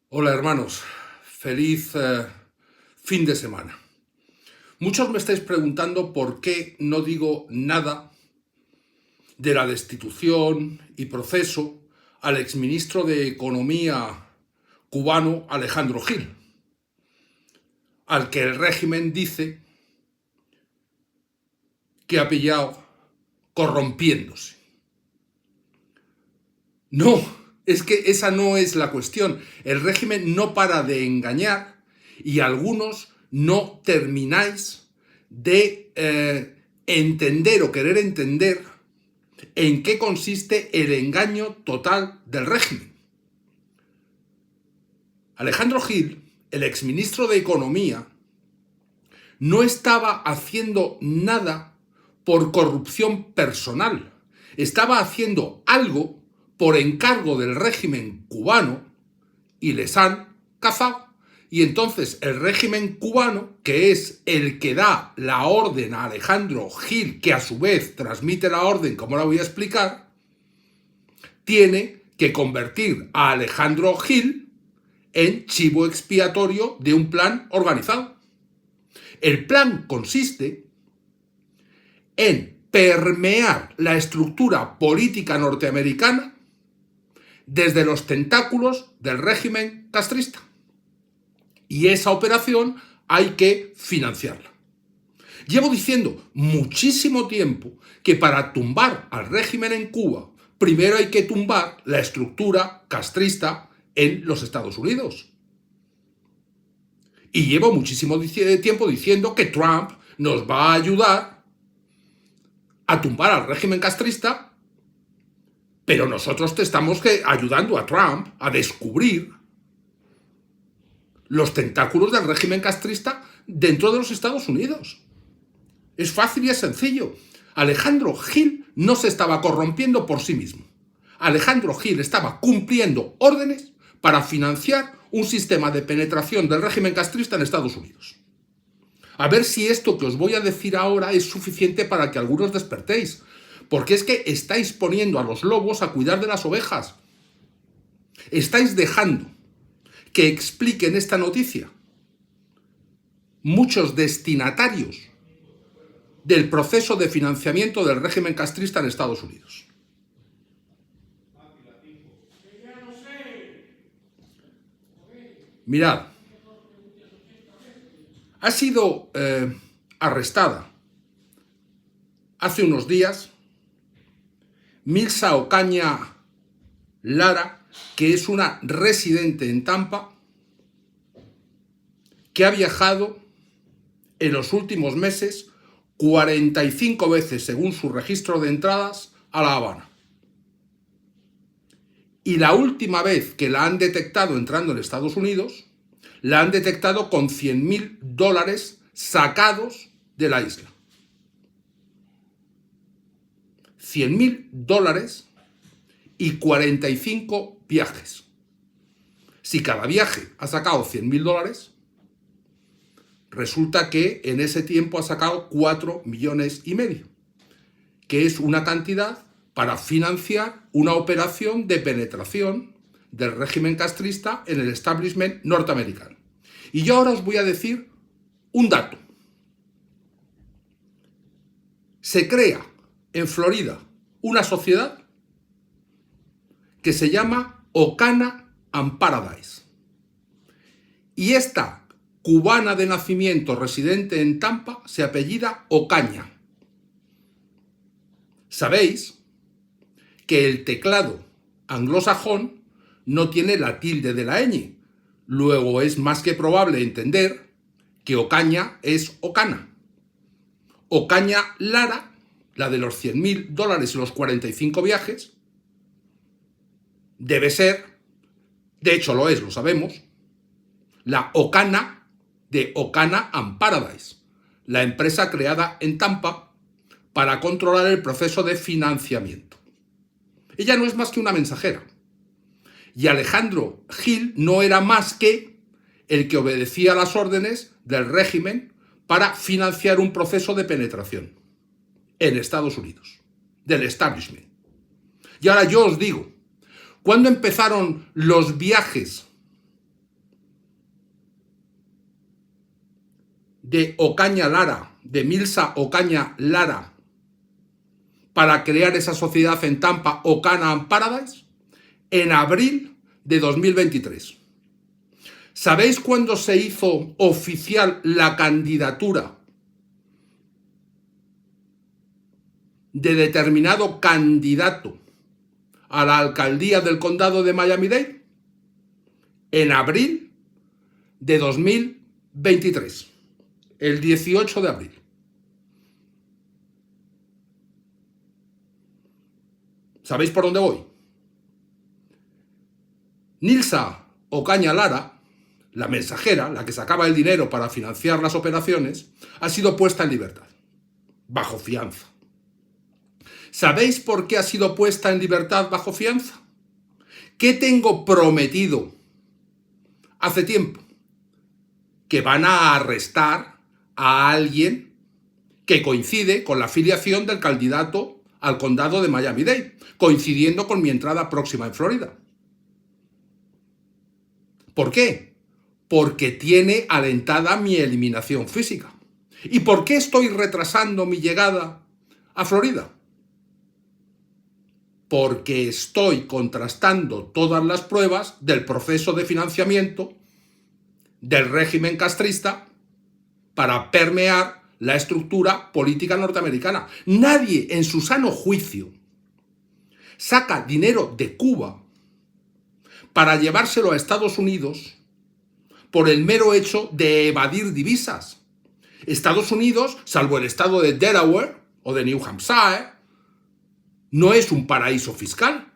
Hola hermanos, feliz fin de semana. Muchos me estáis preguntando por qué no digo nada de la destitución y proceso al exministro de Economía cubano Alejandro Gil, al que el régimen dice que ha pillado corrompiéndose. No, es que esa no es la cuestión. El régimen no para de engañar y algunos no termináis de entender o querer entender en qué consiste el engaño total del régimen. Alejandro Gil, el exministro de Economía, no estaba haciendo nada por corrupción personal. Estaba haciendo algo por encargo del régimen cubano y les han cazado. Y entonces el régimen cubano, que es el que da la orden a Alejandro Gil, que a su vez transmite la orden, como la voy a explicar, tiene que convertir a Alejandro Gil en chivo expiatorio de un plan organizado. El plan consiste en permear la estructura política norteamericana desde los tentáculos del régimen castrista. Y esa operación hay que financiarla. Llevo diciendo muchísimo tiempo que para tumbar al régimen en Cuba, primero hay que tumbar la estructura castrista en los Estados Unidos. Y llevo muchísimo tiempo diciendo que Trump nos va a ayudar a tumbar al régimen castrista, pero nosotros te estamos ayudando a Trump a descubrir los tentáculos del régimen castrista dentro de los Estados Unidos. Es fácil y es sencillo. Alejandro Gil no se estaba corrompiendo por sí mismo. Alejandro Gil estaba cumpliendo órdenes para financiar un sistema de penetración del régimen castrista en Estados Unidos. A ver si esto que os voy a decir ahora es suficiente para que algunos despertéis. Porque es que estáis poniendo a los lobos a cuidar de las ovejas. Estáis dejando que expliquen esta noticia muchos destinatarios del proceso de financiamiento del régimen castrista en Estados Unidos. Mirad, ha sido arrestada hace unos días Milsa Ocaña Lara, que es una residente en Tampa, que ha viajado en los últimos meses 45 veces, según su registro de entradas, a La Habana. Y la última vez que la han detectado entrando en Estados Unidos, la han detectado con $100.000 sacados de la isla. $100.000 y 45 viajes. Si cada viaje ha sacado $100.000, resulta que en ese tiempo ha sacado 4,5 millones, que es una cantidad para financiar una operación de penetración del régimen castrista en el establishment norteamericano. Y yo ahora os voy a decir un dato. Se crea en Florida una sociedad que se llama Ocaña and Paradise. Y esta cubana de nacimiento residente en Tampa se apellida Ocaña. Sabéis que el teclado anglosajón no tiene la tilde de la ñ. Luego es más que probable entender que Ocaña es Ocana. Ocaña Lara, la de los $100.000 y los 45 viajes, debe ser, de hecho lo es, lo sabemos, la Ocaña de Ocaña and Paradise, la empresa creada en Tampa para controlar el proceso de financiamiento. Ella no es más que una mensajera. Y Alejandro Gil no era más que el que obedecía las órdenes del régimen para financiar un proceso de penetración en Estados Unidos, del establishment. Y ahora yo os digo, ¿cuándo empezaron los viajes de Ocaña Lara, de Milsa Ocaña Lara, para crear esa sociedad en Tampa, Ocana Paradise, en abril de 2023. ¿Sabéis cuándo se hizo oficial la candidatura de determinado candidato a la alcaldía del condado de Miami-Dade? En abril de 2023, el 18 de abril. ¿Sabéis por dónde voy? Nilsa Ocaña Lara, la mensajera, la que sacaba el dinero para financiar las operaciones, ha sido puesta en libertad, bajo fianza. ¿Sabéis por qué ha sido puesta en libertad bajo fianza? ¿Qué tengo prometido hace tiempo? Que van a arrestar a alguien que coincide con la afiliación del candidato al condado de Miami-Dade, coincidiendo con mi entrada próxima en Florida. ¿Por qué? Porque tiene alentada mi eliminación física. ¿Y por qué estoy retrasando mi llegada a Florida? Porque estoy contrastando todas las pruebas del proceso de financiamiento del régimen castrista para permear la estructura política norteamericana. Nadie en su sano juicio saca dinero de Cuba para llevárselo a Estados Unidos por el mero hecho de evadir divisas. Estados Unidos, salvo el estado de Delaware o de New Hampshire, no es un paraíso fiscal.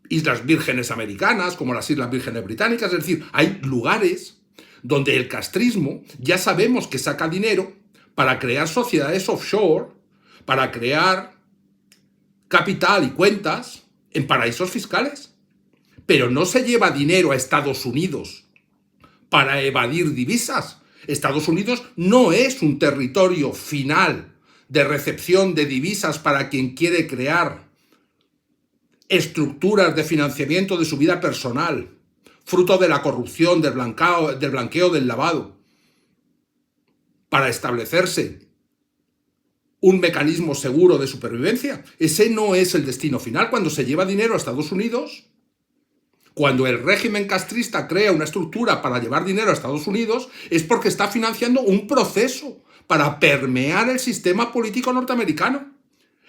Islas Vírgenes Americanas, como las Islas Vírgenes Británicas, es decir, hay lugares donde el castrismo ya sabemos que saca dinero para crear sociedades offshore, para crear capital y cuentas en paraísos fiscales. Pero no se lleva dinero a Estados Unidos para evadir divisas. Estados Unidos no es un territorio final de recepción de divisas para quien quiere crear estructuras de financiamiento de su vida personal, fruto de la corrupción, del blanqueo, del lavado, para establecerse un mecanismo seguro de supervivencia. Ese no es el destino final. Cuando se lleva dinero a Estados Unidos, cuando el régimen castrista crea una estructura para llevar dinero a Estados Unidos, es porque está financiando un proceso para permear el sistema político norteamericano.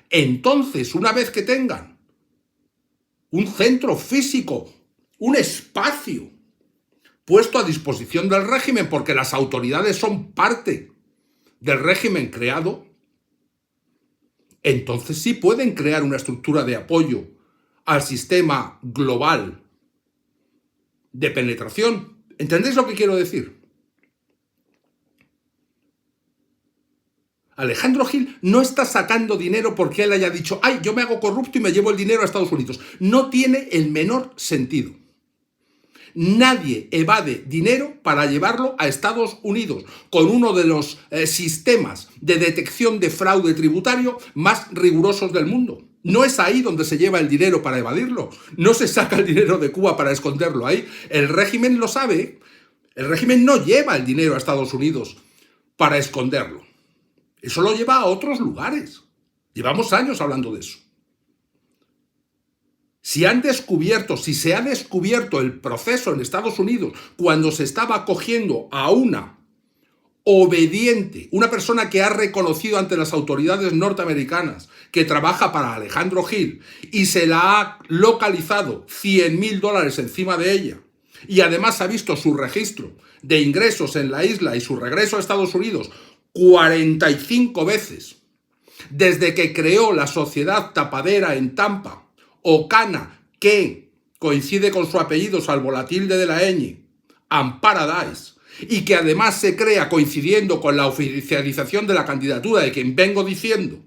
Entonces, una vez que tengan un centro físico, un espacio puesto a disposición del régimen, porque las autoridades son parte del régimen creado, entonces sí pueden crear una estructura de apoyo al sistema global de penetración. ¿Entendéis lo que quiero decir? Alejandro Gil no está sacando dinero porque él haya dicho, ay, yo me hago corrupto y me llevo el dinero a Estados Unidos. No tiene el menor sentido. Nadie evade dinero para llevarlo a Estados Unidos con uno de los sistemas de detección de fraude tributario más rigurosos del mundo. No es ahí donde se lleva el dinero para evadirlo. No se saca el dinero de Cuba para esconderlo ahí. El régimen lo sabe. El régimen no lleva el dinero a Estados Unidos para esconderlo. Eso lo lleva a otros lugares. Llevamos años hablando de eso. Si se ha descubierto el proceso en Estados Unidos cuando se estaba acogiendo a una obediente, una persona que ha reconocido ante las autoridades norteamericanas que trabaja para Alejandro Gil y se la ha localizado $100.000 encima de ella y además ha visto su registro de ingresos en la isla y su regreso a Estados Unidos 45 veces desde que creó la sociedad tapadera en Tampa, Ocana, que coincide con su apellido, salvo la tilde de la ñ, Paradise, y que además se crea coincidiendo con la oficialización de la candidatura de quien vengo diciendo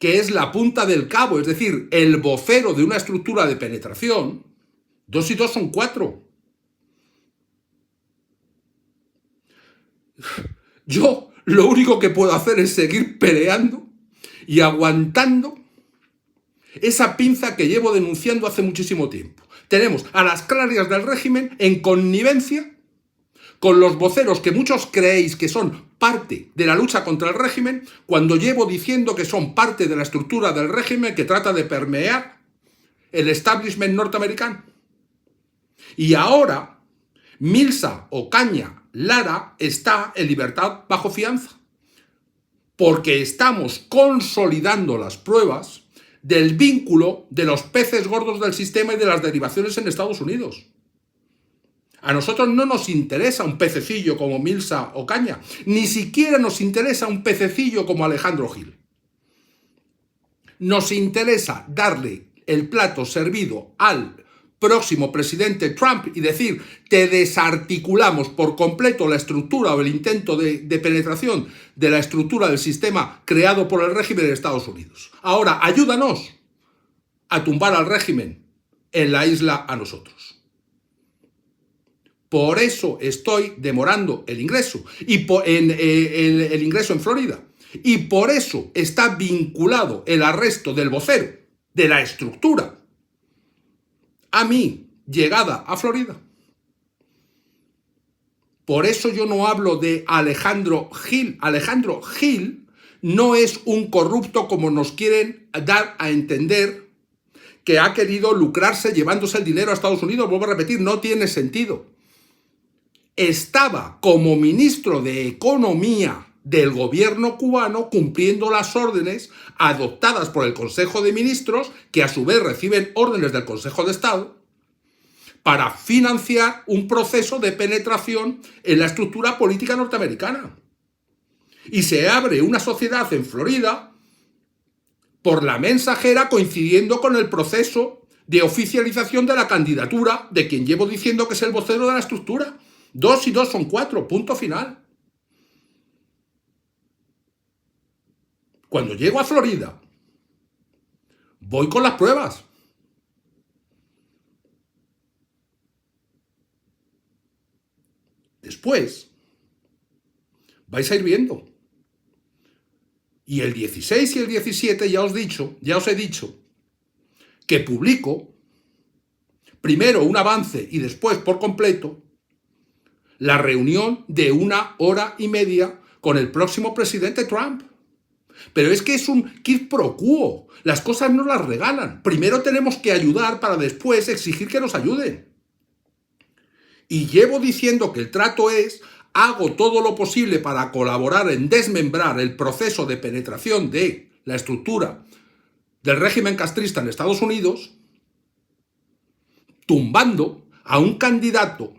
que es la punta del cabo, es decir, el vocero de una estructura de penetración. 2 y 2 son 4. Yo lo único que puedo hacer es seguir peleando y aguantando esa pinza que llevo denunciando hace muchísimo tiempo. Tenemos a las clarias del régimen en connivencia con los voceros que muchos creéis que son parte de la lucha contra el régimen, cuando llevo diciendo que son parte de la estructura del régimen que trata de permear el establishment norteamericano. Y ahora, Milsa Ocaña Lara está en libertad bajo fianza, porque estamos consolidando las pruebas del vínculo de los peces gordos del sistema y de las derivaciones en Estados Unidos. A nosotros no nos interesa un pececillo como Milsa Ocaña, ni siquiera nos interesa un pececillo como Alejandro Gil. Nos interesa darle el plato servido al próximo presidente Trump y decir, te desarticulamos por completo la estructura o el intento de penetración de la estructura del sistema creado por el régimen de Estados Unidos. Ahora, ayúdanos a tumbar al régimen en la isla a nosotros. Por eso estoy demorando el ingreso, el ingreso en Florida. Y por eso está vinculado el arresto del vocero de la estructura a mi llegada a Florida. Por eso yo no hablo de Alejandro Gil. Alejandro Gil no es un corrupto como nos quieren dar a entender, que ha querido lucrarse llevándose el dinero a Estados Unidos. Vuelvo a repetir, no tiene sentido. Estaba como ministro de Economía del gobierno cubano cumpliendo las órdenes adoptadas por el Consejo de Ministros, que a su vez reciben órdenes del Consejo de Estado, para financiar un proceso de penetración en la estructura política norteamericana. Y se abre una sociedad en Florida por la mensajera, coincidiendo con el proceso de oficialización de la candidatura de quien llevo diciendo que es el vocero de la estructura. 2 y 2 son 4, punto final. Cuando llego a Florida, voy con las pruebas. Después, vais a ir viendo. Y el 16 y el 17 ya os he dicho que publico primero un avance y después por completo la reunión de 1 hora y media con el próximo presidente Trump. Pero es que es un quid pro quo. Las cosas no las regalan. Primero tenemos que ayudar para después exigir que nos ayuden. Y llevo diciendo que el trato es, hago todo lo posible para colaborar en desmembrar el proceso de penetración de la estructura del régimen castrista en Estados Unidos, tumbando a un candidato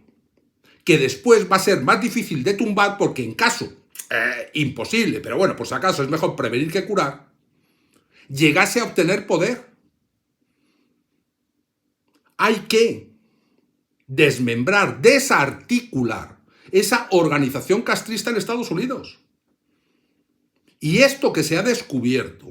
que después va a ser más difícil de tumbar, porque en caso imposible, pero bueno, por si acaso es mejor prevenir que curar, llegase a obtener poder. Hay que desmembrar, desarticular esa organización castrista en Estados Unidos. Y esto que se ha descubierto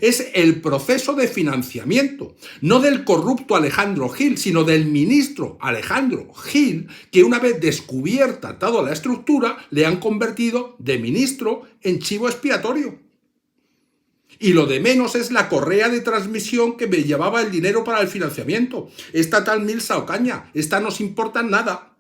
es el proceso de financiamiento, no del corrupto Alejandro Gil, sino del ministro Alejandro Gil, que una vez descubierta toda la estructura, le han convertido de ministro en chivo expiatorio. Y lo de menos es la correa de transmisión que me llevaba el dinero para el financiamiento. Esta tal Milsa Ocaña, esta no os importa nada.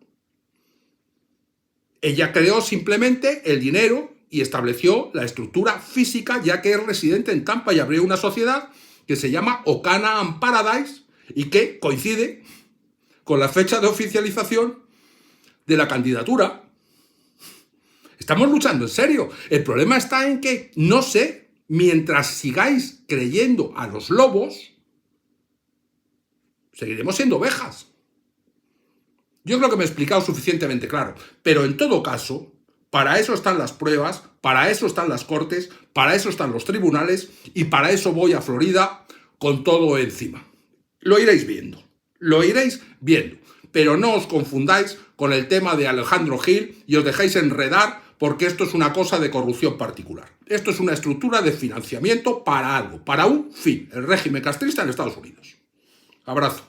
Ella creó simplemente el dinero y estableció la estructura física, ya que es residente en Tampa, y abrió una sociedad que se llama Ocana and Paradise y que coincide con la fecha de oficialización de la candidatura. Estamos luchando en serio. El problema está en que, no sé, mientras sigáis creyendo a los lobos, seguiremos siendo ovejas. Yo creo que me he explicado suficientemente claro, pero en todo caso, para eso están las pruebas, para eso están las cortes, para eso están los tribunales y para eso voy a Florida con todo encima. Lo iréis viendo, pero no os confundáis con el tema de Alejandro Gil y os dejéis enredar, porque esto es una cosa de corrupción particular. Esto es una estructura de financiamiento para algo, para un fin, el régimen castrista en Estados Unidos. Abrazo.